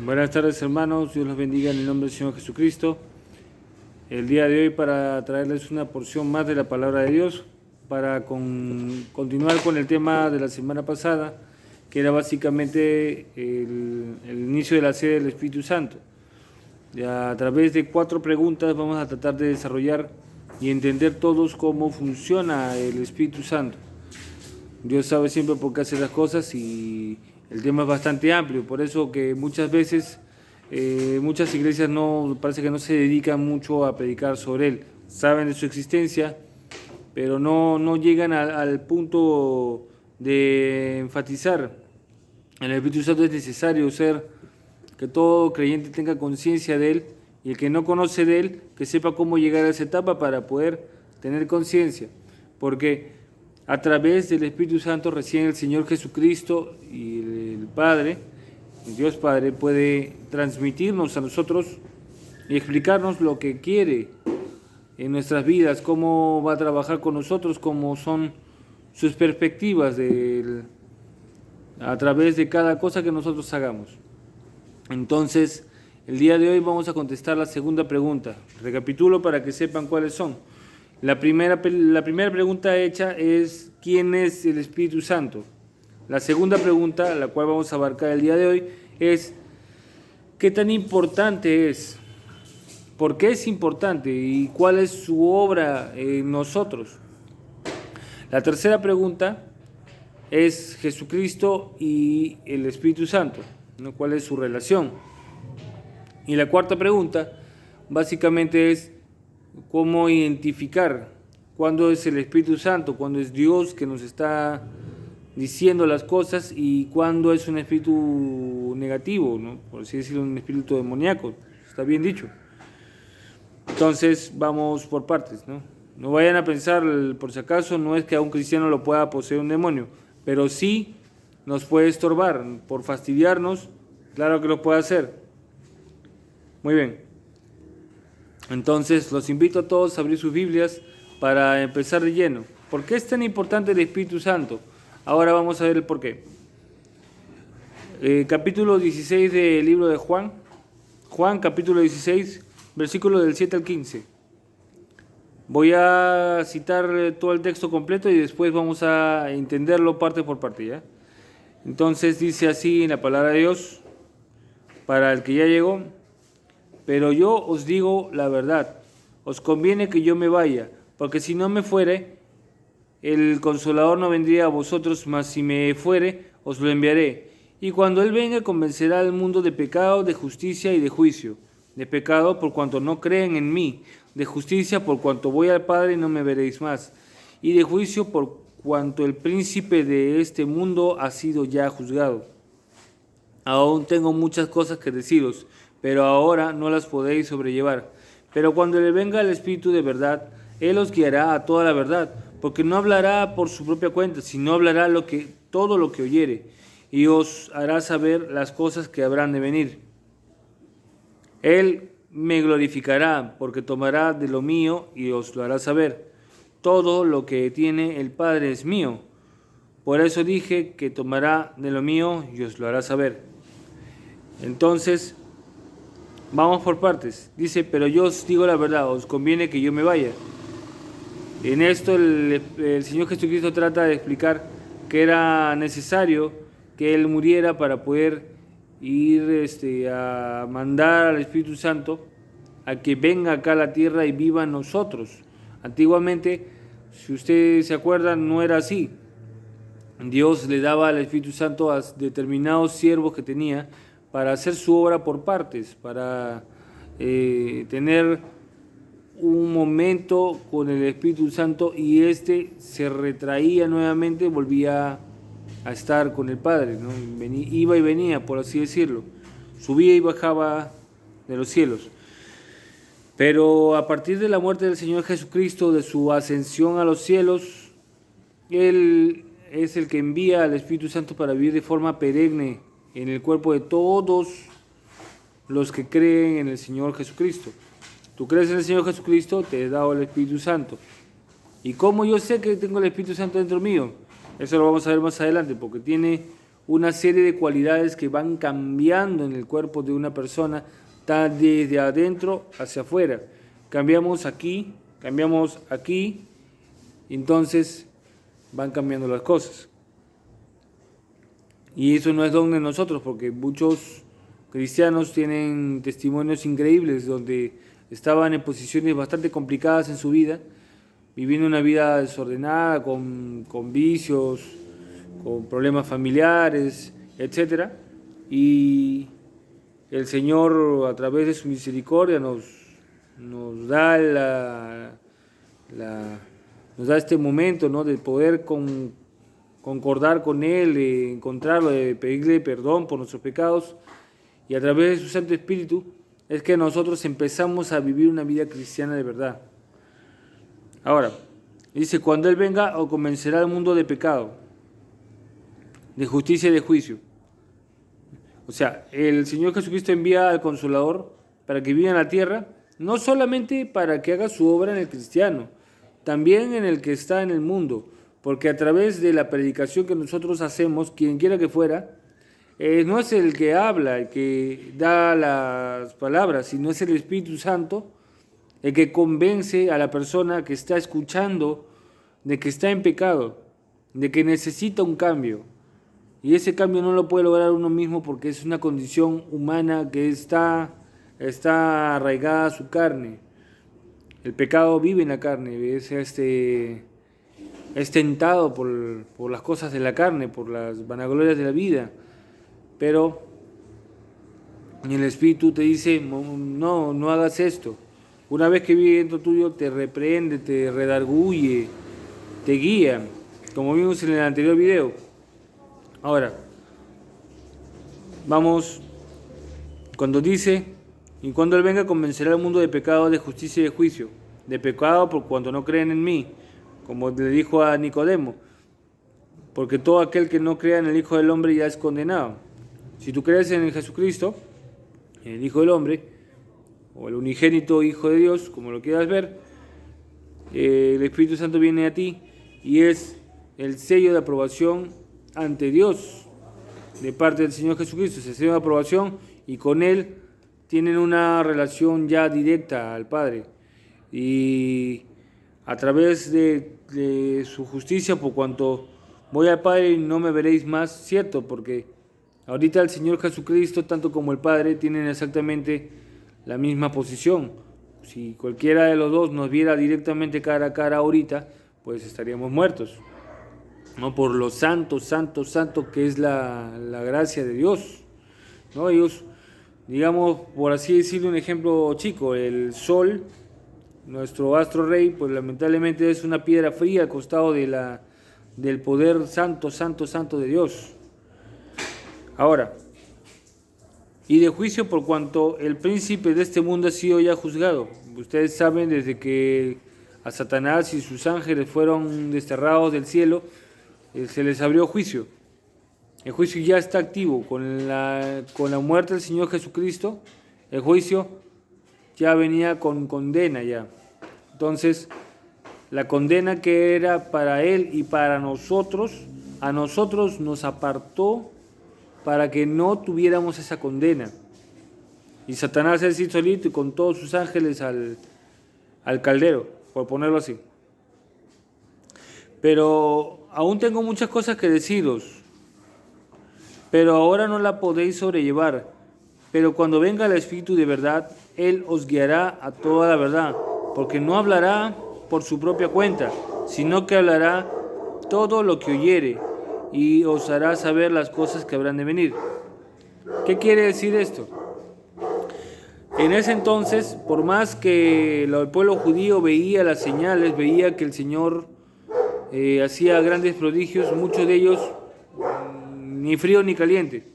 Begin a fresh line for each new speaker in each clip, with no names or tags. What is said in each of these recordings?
Buenas tardes, hermanos, Dios los bendiga en el nombre del Señor Jesucristo. El día de hoy para traerles una porción más de la palabra de Dios, para continuar con el tema de la semana pasada, que era básicamente el inicio de la sede del Espíritu Santo. Ya a través de 4 preguntas vamos a tratar de desarrollar y entender todos cómo funciona el Espíritu Santo. Dios sabe siempre por qué hace las cosas y el tema es bastante amplio, por eso que muchas veces muchas iglesias parece que no se dedican mucho a predicar sobre él. Saben de su existencia, pero no llegan al punto de enfatizar. En el Espíritu Santo es necesario que todo creyente tenga conciencia de él, y el que no conoce de él, que sepa cómo llegar a esa etapa para poder tener conciencia. Porque a través del Espíritu Santo recién el Señor Jesucristo y el Padre, el Dios Padre, puede transmitirnos a nosotros y explicarnos lo que quiere en nuestras vidas, cómo va a trabajar con nosotros, cómo son sus perspectivas a través de cada cosa que nosotros hagamos. Entonces, el día de hoy vamos a contestar la segunda pregunta. Recapitulo para que sepan cuáles son. La primera pregunta hecha es: ¿quién es el Espíritu Santo? La segunda pregunta, la cual vamos a abarcar el día de hoy, es: ¿qué tan importante es? ¿Por qué es importante? ¿Y cuál es su obra en nosotros? La tercera pregunta es Jesucristo y el Espíritu Santo, ¿no? ¿Cuál es su relación? Y la cuarta pregunta básicamente es: ¿cómo identificar cuándo es el Espíritu Santo, cuándo es Dios que nos está diciendo las cosas y cuándo es un espíritu negativo, ¿no? Por así decirlo, un espíritu demoníaco? Está bien dicho. Entonces vamos por partes, ¿no? No vayan a pensar, por si acaso, no es que a un cristiano lo pueda poseer un demonio, pero sí nos puede estorbar, por fastidiarnos, claro que lo puede hacer. Muy bien. Entonces los invito a todos a abrir sus Biblias para empezar de lleno. ¿Por qué es tan importante el Espíritu Santo? Ahora vamos a ver el porqué. Capítulo 16 del libro de Juan. Juan, capítulo 16, versículos del 7 al 15. Voy a citar todo el texto completo y después vamos a entenderlo parte por parte, ¿ya? Entonces dice así en la palabra de Dios, para el que ya llegó: pero yo os digo la verdad, os conviene que yo me vaya, porque si no me fuere, el Consolador no vendría a vosotros, mas si me fuere, os lo enviaré. Y cuando Él venga, convencerá al mundo de pecado, de justicia y de juicio. De pecado, por cuanto no creen en mí; de justicia, por cuanto voy al Padre y no me veréis más; y de juicio, por cuanto el príncipe de este mundo ha sido ya juzgado. Aún tengo muchas cosas que deciros, pero ahora no las podéis sobrellevar. Pero cuando le venga el Espíritu de verdad, Él os guiará a toda la verdad, porque no hablará por su propia cuenta, sino hablará todo lo que oyere, y os hará saber las cosas que habrán de venir. Él me glorificará, porque tomará de lo mío y os lo hará saber. Todo lo que tiene el Padre es mío. Por eso dije que tomará de lo mío y os lo hará saber. Entonces, vamos por partes. Dice: pero yo os digo la verdad, os conviene que yo me vaya. En esto el Señor Jesucristo trata de explicar que era necesario que Él muriera para poder ir a mandar al Espíritu Santo a que venga acá a la tierra y viva en nosotros. Antiguamente, si ustedes se acuerdan, no era así. Dios le daba al Espíritu Santo a determinados siervos que tenía para hacer su obra por partes, para tener un momento con el Espíritu Santo, y se retraía nuevamente, volvía a estar con el Padre, ¿no? Iba y venía, por así decirlo, subía y bajaba de los cielos. Pero a partir de la muerte del Señor Jesucristo, de su ascensión a los cielos, Él es el que envía al Espíritu Santo para vivir de forma perenne en el cuerpo de todos los que creen en el Señor Jesucristo. Tú crees en el Señor Jesucristo, te he dado el Espíritu Santo. ¿Y cómo yo sé que tengo el Espíritu Santo dentro mío? Eso lo vamos a ver más adelante, porque tiene una serie de cualidades que van cambiando en el cuerpo de una persona, desde adentro hacia afuera. Cambiamos aquí, entonces van cambiando las cosas. Y eso no es don de nosotros, porque muchos cristianos tienen testimonios increíbles donde estaban en posiciones bastante complicadas en su vida, viviendo una vida desordenada, con vicios, con problemas familiares, etc. Y el Señor, a través de su misericordia, nos da nos da este momento, ¿no?, de poder concordar con Él, de encontrarlo, de pedirle perdón por nuestros pecados, y a través de su Santo Espíritu es que nosotros empezamos a vivir una vida cristiana de verdad. Ahora, dice, cuando Él venga, o convencerá al mundo de pecado, de justicia y de juicio. O sea, el Señor Jesucristo envía al Consolador para que viva en la tierra, no solamente para que haga su obra en el cristiano, también en el que está en el mundo, porque a través de la predicación que nosotros hacemos, quien quiera que fuera, no es el que habla, el que da las palabras, sino es el Espíritu Santo el que convence a la persona que está escuchando de que está en pecado, de que necesita un cambio. Y ese cambio no lo puede lograr uno mismo porque es una condición humana que está arraigada a su carne. El pecado vive en la carne, es tentado por las cosas de la carne, por las vanaglorias de la vida. Pero el Espíritu te dice, no hagas esto. Una vez que vive dentro tuyo, te reprende, te redarguye, te guía, como vimos en el anterior video. Ahora, vamos, cuando dice, y cuando Él venga convencerá al mundo de pecado, de justicia y de juicio. De pecado por cuanto no creen en mí, como le dijo a Nicodemo, porque todo aquel que no crea en el Hijo del Hombre ya es condenado. Si tú crees en Jesucristo, el Hijo del Hombre, o el unigénito Hijo de Dios, como lo quieras ver, el Espíritu Santo viene a ti y es el sello de aprobación ante Dios de parte del Señor Jesucristo, es el sello de aprobación, y con Él tienen una relación ya directa al Padre, y a través de su justicia, por cuanto voy al Padre y no me veréis más, cierto, porque ahorita el Señor Jesucristo, tanto como el Padre, tienen exactamente la misma posición. Si cualquiera de los dos nos viera directamente cara a cara ahorita, pues estaríamos muertos, ¿no? Por lo santo que es la gracia de Dios, ¿no? Ellos, digamos, por así decirlo, un ejemplo chico, el sol, nuestro astro rey, pues lamentablemente es una piedra fría al costado del poder santo de Dios. Ahora, y de juicio por cuanto el príncipe de este mundo ha sido ya juzgado. Ustedes saben, desde que a Satanás y sus ángeles fueron desterrados del cielo, se les abrió juicio. El juicio ya está activo. Con la muerte del Señor Jesucristo, el juicio ya venía con condena ya. Entonces, la condena que era para Él y para nosotros, a nosotros nos apartó para que no tuviéramos esa condena. Y Satanás es ir solito y con todos sus ángeles al caldero, por ponerlo así. Pero aún tengo muchas cosas que deciros, pero ahora no la podéis sobrellevar. Pero cuando venga el Espíritu de verdad, Él os guiará a toda la verdad, porque no hablará por su propia cuenta, sino que hablará todo lo que oyere, y os hará saber las cosas que habrán de venir. ¿Qué quiere decir esto? En ese entonces, por más que el pueblo judío veía las señales, veía que el Señor hacía grandes prodigios, muchos de ellos ni frío ni caliente.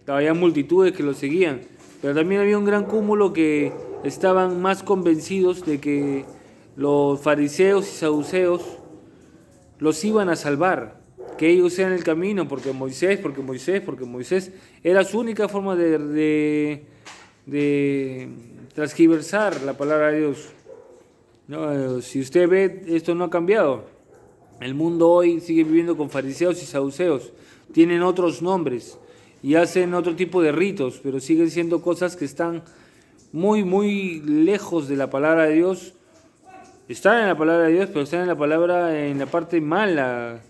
Había multitudes que lo seguían, pero también había un gran cúmulo que estaban más convencidos de que los fariseos y saduceos los iban a salvar, que ellos eran el camino, porque Moisés era su única forma de transgiversar la palabra de Dios. No, si usted ve, esto no ha cambiado. El mundo hoy sigue viviendo con fariseos y saduceos, tienen otros nombres y hacen otro tipo de ritos, pero siguen siendo cosas que están muy, muy lejos de la palabra de Dios. Están en la palabra de Dios, pero están en la parte mala,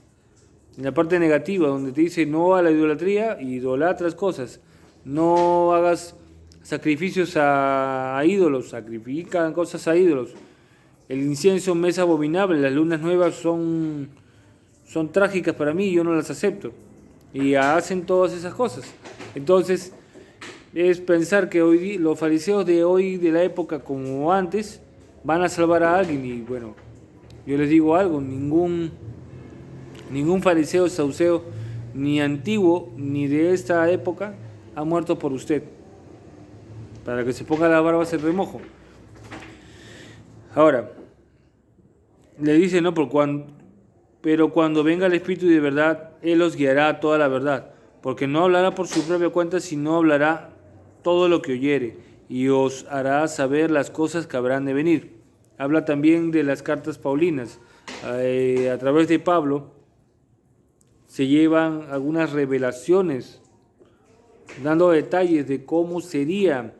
en la parte negativa, donde te dice no a la idolatría, idolatras cosas. No hagas sacrificios a ídolos, sacrifican cosas a ídolos. El incienso me es abominable, las lunas nuevas son trágicas para mí, yo no las acepto. Y hacen todas esas cosas. Entonces, es pensar que hoy los fariseos de hoy, de la época como antes, van a salvar a alguien. Y bueno, yo les digo algo, ningún fariseo, saduceo, ni antiguo, ni de esta época, ha muerto por usted. Para que se ponga la barba en remojo. Ahora, le dice, no, pero cuando venga el Espíritu de verdad, Él os guiará a toda la verdad, porque no hablará por su propia cuenta, sino hablará todo lo que oyere, y os hará saber las cosas que habrán de venir. Habla también de las cartas paulinas. A través de Pablo se llevan algunas revelaciones, dando detalles de cómo sería,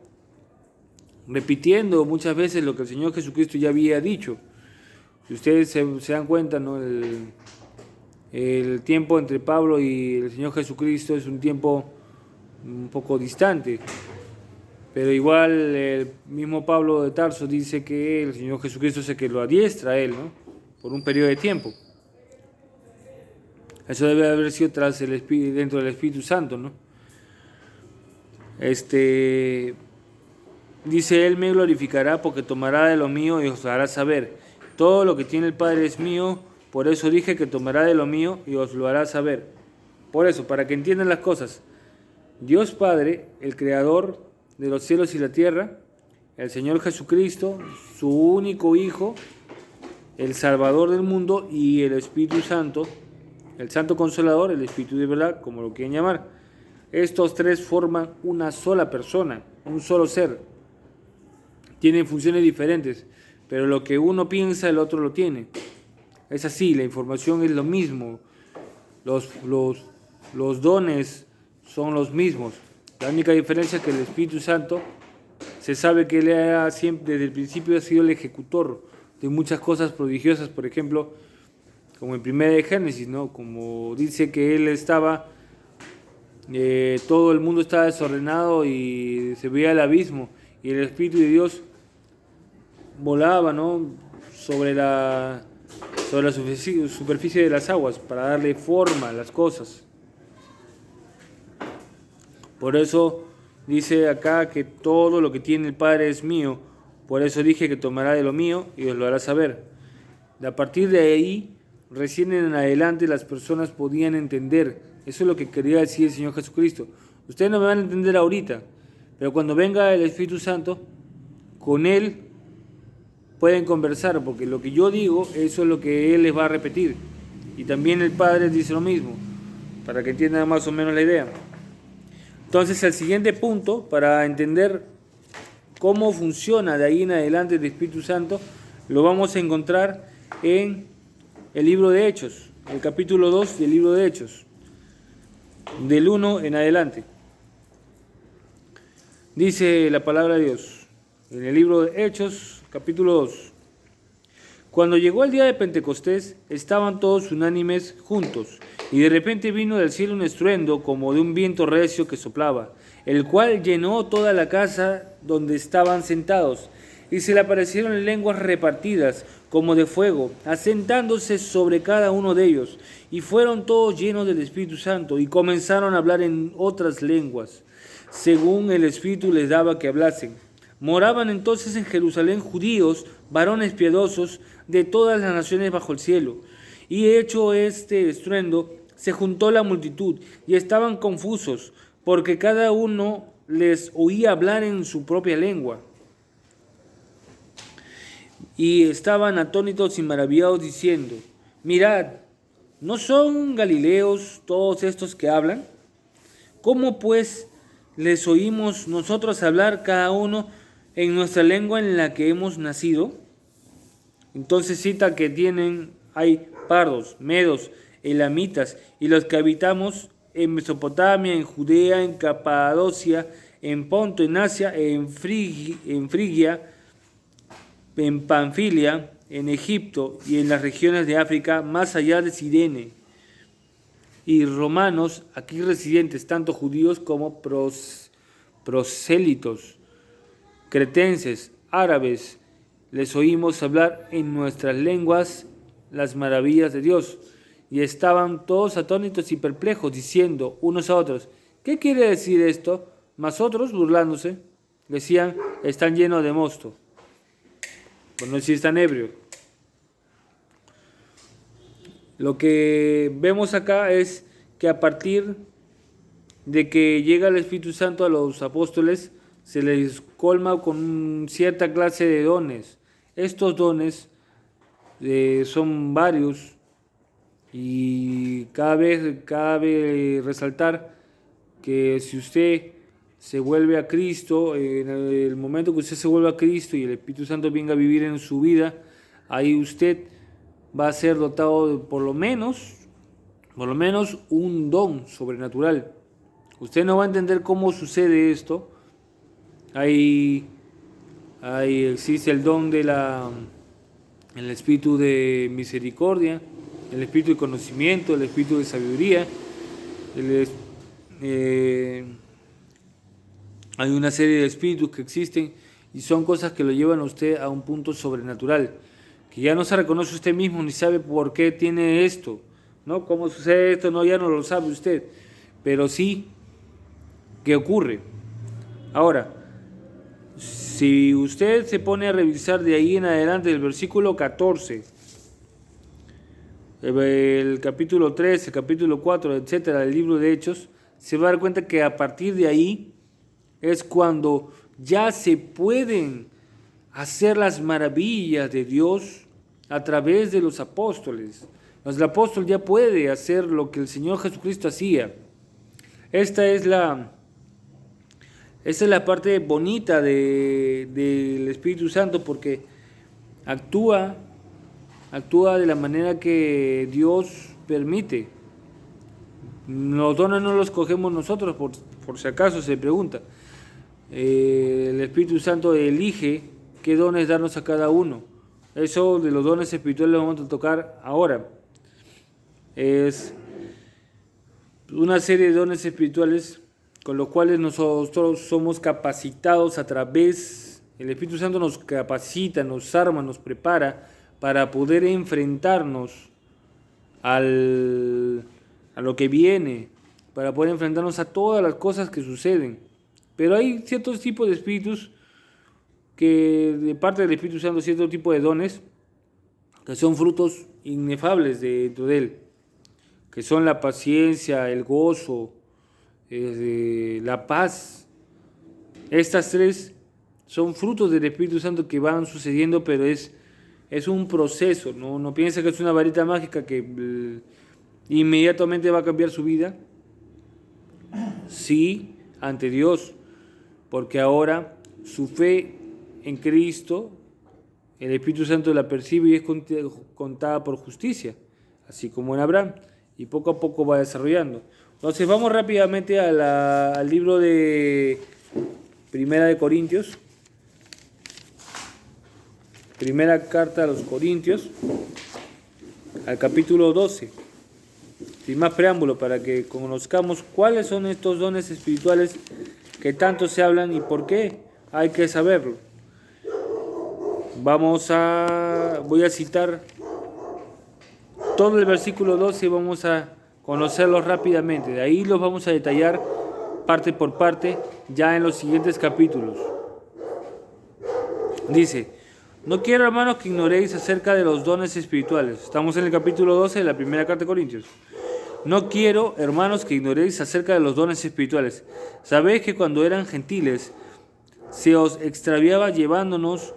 repitiendo muchas veces lo que el Señor Jesucristo ya había dicho. Si ustedes se dan cuenta, ¿no? El tiempo entre Pablo y el Señor Jesucristo es un tiempo un poco distante, pero igual el mismo Pablo de Tarso dice que el Señor Jesucristo es el que lo adiestra a él, ¿no? Por un periodo de tiempo. Eso debe haber sido dentro del Espíritu Santo, ¿no? Dice, Él me glorificará porque tomará de lo mío y os hará saber. Todo lo que tiene el Padre es mío, por eso dije que tomará de lo mío y os lo hará saber. Por eso, para que entiendan las cosas. Dios Padre, el Creador de los cielos y la tierra, el Señor Jesucristo, su único Hijo, el Salvador del mundo y el Espíritu Santo, el Santo Consolador, el Espíritu de verdad, como lo quieran llamar. Estos tres forman una sola persona, un solo ser. Tienen funciones diferentes, pero lo que uno piensa, el otro lo tiene. Es así, la información es lo mismo, los dones son los mismos. La única diferencia es que el Espíritu Santo se sabe que Él siempre, desde el principio, ha sido el ejecutor de muchas cosas prodigiosas, por ejemplo, como en 1 de Génesis, ¿no? Como dice que Él estaba, todo el mundo estaba desordenado y se veía el abismo, y el Espíritu de Dios volaba, ¿no? sobre la superficie de las aguas para darle forma a las cosas. Por eso dice acá que todo lo que tiene el Padre es mío, por eso dije que tomará de lo mío y os lo hará saber. A partir de ahí, recién en adelante las personas podían entender. Eso es lo que quería decir el Señor Jesucristo. Ustedes no me van a entender ahorita, pero cuando venga el Espíritu Santo, con Él pueden conversar, porque lo que yo digo, eso es lo que Él les va a repetir. Y también el Padre dice lo mismo, para que entiendan más o menos la idea. Entonces, el siguiente punto, para entender cómo funciona de ahí en adelante el Espíritu Santo, lo vamos a encontrar en el libro de Hechos, el capítulo 2 del libro de Hechos, del 1 en adelante. Dice la palabra de Dios, en el libro de Hechos, capítulo 2. Cuando llegó el día de Pentecostés, estaban todos unánimes juntos, y de repente vino del cielo un estruendo como de un viento recio que soplaba, el cual llenó toda la casa donde estaban sentados, y se le aparecieron lenguas repartidas como de fuego, asentándose sobre cada uno de ellos, y fueron todos llenos del Espíritu Santo, y comenzaron a hablar en otras lenguas, según el Espíritu les daba que hablasen. Moraban entonces en Jerusalén judíos, varones piadosos, de todas las naciones bajo el cielo. Y hecho este estruendo, se juntó la multitud, y estaban confusos, porque cada uno les oía hablar en su propia lengua. Y estaban atónitos y maravillados, diciendo, mirad, ¿no son galileos todos estos que hablan? ¿Cómo pues les oímos nosotros hablar cada uno en nuestra lengua en la que hemos nacido? Entonces cita que hay pardos, medos, elamitas y los que habitamos en Mesopotamia, en Judea, en Capadocia, en Ponto, en Asia, en Frigia, en Panfilia, en Egipto y en las regiones de África, más allá de Cirene, y romanos aquí residentes, tanto judíos como prosélitos, cretenses, árabes, les oímos hablar en nuestras lenguas las maravillas de Dios. Y estaban todos atónitos y perplejos, diciendo unos a otros, ¿qué quiere decir esto? Mas otros, burlándose, decían, están llenos de mosto. Por no decir están ebrios. Lo que vemos acá es que a partir de que llega el Espíritu Santo a los apóstoles, se les colma con cierta clase de dones. Estos dones son varios y cada vez cabe resaltar que si usted se vuelve a Cristo, en el momento que usted se vuelve a Cristo y el Espíritu Santo venga a vivir en su vida, ahí usted va a ser dotado de por lo menos un don sobrenatural. Usted no va a entender cómo sucede esto. Ahí existe el don de el espíritu de misericordia, el espíritu de conocimiento, el espíritu de sabiduría. Hay una serie de espíritus que existen y son cosas que lo llevan a usted a un punto sobrenatural, que ya no se reconoce usted mismo ni sabe por qué tiene esto, ¿no? ¿Cómo sucede esto? No, ya no lo sabe usted, pero sí que ocurre. Ahora, si usted se pone a revisar de ahí en adelante el versículo 14, el capítulo 13, el capítulo 4, etcétera, del libro de Hechos, se va a dar cuenta que a partir de ahí es cuando ya se pueden hacer las maravillas de Dios a través de los apóstoles. El apóstol ya puede hacer lo que el Señor Jesucristo hacía. Esta es la parte bonita del Espíritu Santo, porque actúa de la manera que Dios permite. Los dones no los cogemos nosotros, por si acaso se pregunta. El Espíritu Santo elige qué dones darnos a cada uno. Eso de los dones espirituales lo vamos a tocar ahora. Es una serie de dones espirituales con los cuales nosotros somos capacitados a través, el Espíritu Santo nos capacita, nos arma, nos prepara para poder enfrentarnos a lo que viene, para poder enfrentarnos a todas las cosas que suceden. Pero hay ciertos tipos de espíritus que de parte del Espíritu Santo, cierto tipo de dones que son frutos inefables dentro de él, que son la paciencia, el gozo, la paz. Estas tres son frutos del Espíritu Santo que van sucediendo, pero es un proceso. No piensa que es una varita mágica que inmediatamente va a cambiar su vida. Sí, ante Dios, porque ahora su fe en Cristo, el Espíritu Santo la percibe y es contada por justicia, así como en Abraham, y poco a poco va desarrollando. Entonces vamos rápidamente al libro de Primera de Corintios, primera carta a los Corintios, al capítulo 12, sin más preámbulo, para que conozcamos cuáles son estos dones espirituales que tanto se hablan y por qué hay que saberlo. Voy a citar todo el versículo 12 y vamos a conocerlos rápidamente. De ahí los vamos a detallar parte por parte ya en los siguientes capítulos. Dice: no quiero, hermanos, que ignoréis acerca de los dones espirituales. Estamos en el capítulo 12 de la primera carta de Corintios. No quiero, hermanos, que ignoréis acerca de los dones espirituales. Sabéis que cuando eran gentiles se os extraviaba llevándonos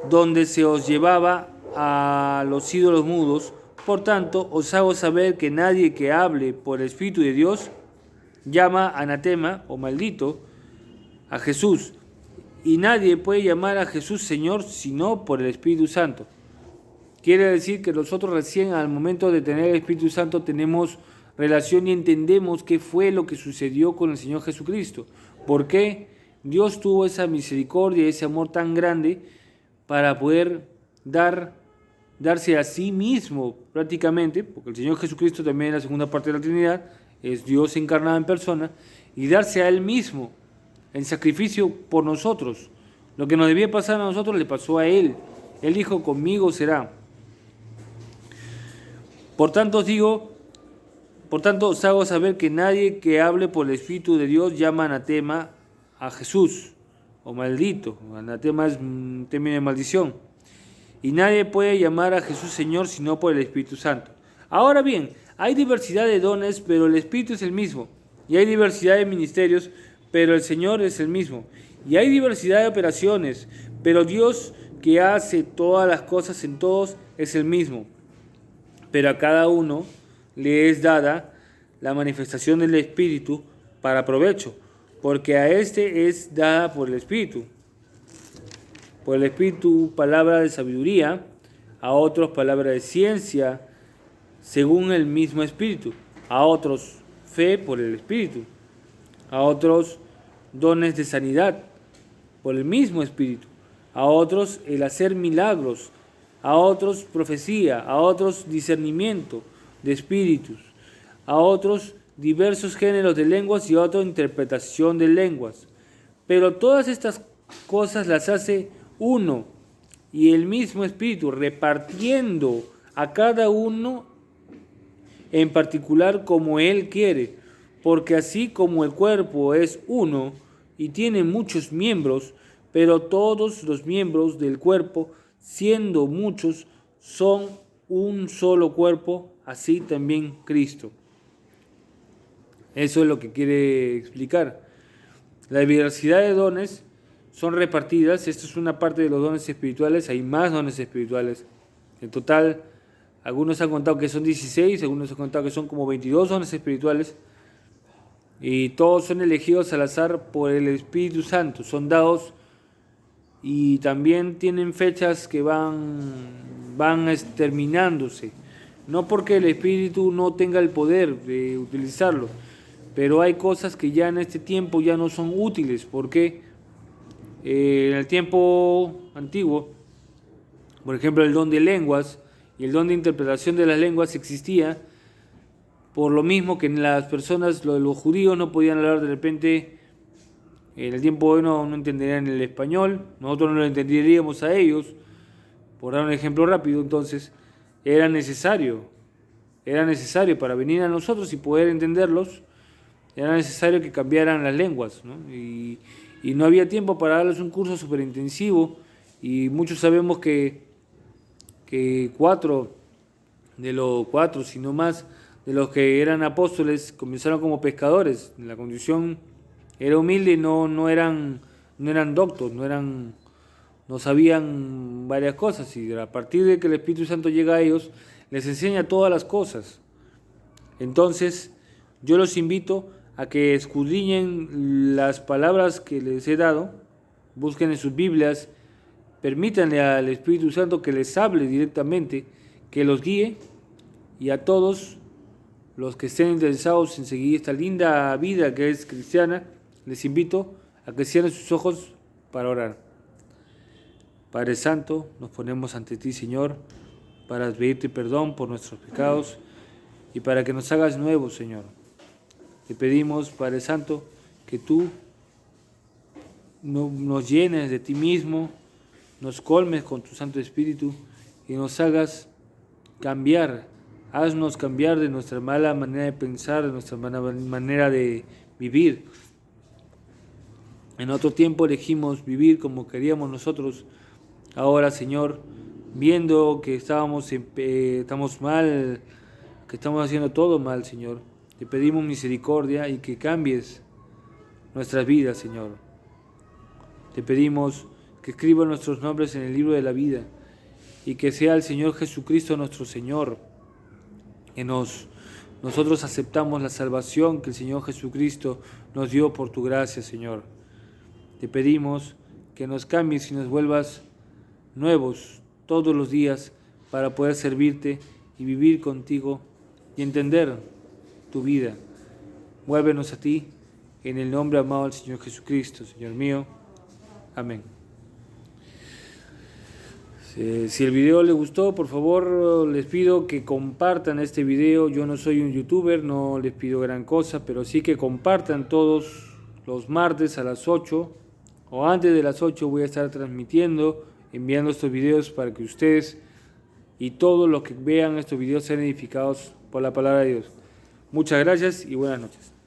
donde se os llevaba a los ídolos mudos. Por tanto, os hago saber que nadie que hable por el Espíritu de Dios llama anatema o maldito a Jesús. Y nadie puede llamar a Jesús Señor sino por el Espíritu Santo. Quiere decir que nosotros recién al momento de tener el Espíritu Santo tenemos relación y entendemos qué fue lo que sucedió con el Señor Jesucristo. ¿Por qué Dios tuvo esa misericordia, ese amor tan grande para poder darse a sí mismo prácticamente? Porque el Señor Jesucristo también, en la segunda parte de la Trinidad, es Dios encarnado en persona, y darse a Él mismo en sacrificio por nosotros. Lo que nos debía pasar a nosotros le pasó a Él. Él dijo, conmigo será. Por tanto os hago saber que nadie que hable por el Espíritu de Dios llama anatema a Jesús, o maldito. Anatema es un término de maldición. Y nadie puede llamar a Jesús Señor sino por el Espíritu Santo. Ahora bien, hay diversidad de dones, pero el Espíritu es el mismo. Y hay diversidad de ministerios, pero el Señor es el mismo. Y hay diversidad de operaciones, pero Dios que hace todas las cosas en todos es el mismo. Pero a cada uno le es dada la manifestación del Espíritu para provecho, porque a este es dada por el Espíritu. Por el Espíritu palabra de sabiduría, a otros palabra de ciencia, según el mismo Espíritu, a otros fe por el Espíritu, a otros dones de sanidad por el mismo Espíritu, a otros el hacer milagros, a otros profecía, a otros discernimiento de espíritus, a otros diversos géneros de lenguas y a otros interpretación de lenguas. Pero todas estas cosas las hace uno y el mismo Espíritu, repartiendo a cada uno en particular como Él quiere, porque así como el cuerpo es uno y tiene muchos miembros, pero todos los miembros del cuerpo, siendo muchos, son un solo cuerpo, así también Cristo. Eso es lo que quiere explicar. La diversidad de dones son repartidas. Esto es una parte de los dones espirituales. Hay más dones espirituales. En total, algunos han contado que son 16, algunos han contado que son como 22 dones espirituales. Y todos son elegidos al azar por el Espíritu Santo. Son dados y también tienen fechas que van terminándose. No porque el Espíritu no tenga el poder de utilizarlo, pero hay cosas que ya en este tiempo ya no son útiles, porque en el tiempo antiguo, por ejemplo, el don de lenguas y el don de interpretación de las lenguas existía, por lo mismo que las personas, los judíos no podían hablar de repente, en el tiempo de hoy no entenderían el español, nosotros no lo entenderíamos a ellos, por dar un ejemplo rápido. Entonces era necesario para venir a nosotros y poder entenderlos, era necesario que cambiaran las lenguas, ¿no? Y no había tiempo para darles un curso súper intensivo, y muchos sabemos que cuatro, si no más, de los que eran apóstoles comenzaron como pescadores. La condición era humilde, no eran doctos, no sabían varias cosas, y a partir de que el Espíritu Santo llega a ellos, les enseña todas las cosas. Entonces, yo los invito a que escudriñen las palabras que les he dado, busquen en sus Biblias, permítanle al Espíritu Santo que les hable directamente, que los guíe, y a todos los que estén interesados en seguir esta linda vida que es cristiana, les invito a que cierren sus ojos para orar. Padre Santo, nos ponemos ante ti, Señor, para pedirte perdón por nuestros pecados y para que nos hagas nuevos, Señor. Te pedimos, Padre Santo, que tú nos llenes de ti mismo, nos colmes con tu Santo Espíritu y nos hagas cambiar. Haznos cambiar de nuestra mala manera de pensar, de nuestra mala manera de vivir. En otro tiempo elegimos vivir como queríamos nosotros. Ahora, Señor, viendo que estamos mal, que estamos haciendo todo mal, Señor, te pedimos misericordia y que cambies nuestras vidas, Señor. Te pedimos que escriba nuestros nombres en el libro de la vida y que sea el Señor Jesucristo nuestro Señor, que nosotros aceptamos la salvación que el Señor Jesucristo nos dio por tu gracia, Señor. Te pedimos que nos cambies y nos vuelvas nuevos todos los días para poder servirte y vivir contigo y entender tu vida. Vuélvenos a ti, en el nombre amado del Señor Jesucristo, Señor mío. Amén. Si el video les gustó, por favor les pido que compartan este video. Yo no soy un youtuber, no les pido gran cosa, pero sí que compartan todos los martes a las 8 o antes de las 8 voy a estar transmitiendo, enviando estos videos para que ustedes y todos los que vean estos videos sean edificados por la palabra de Dios. Muchas gracias y buenas noches.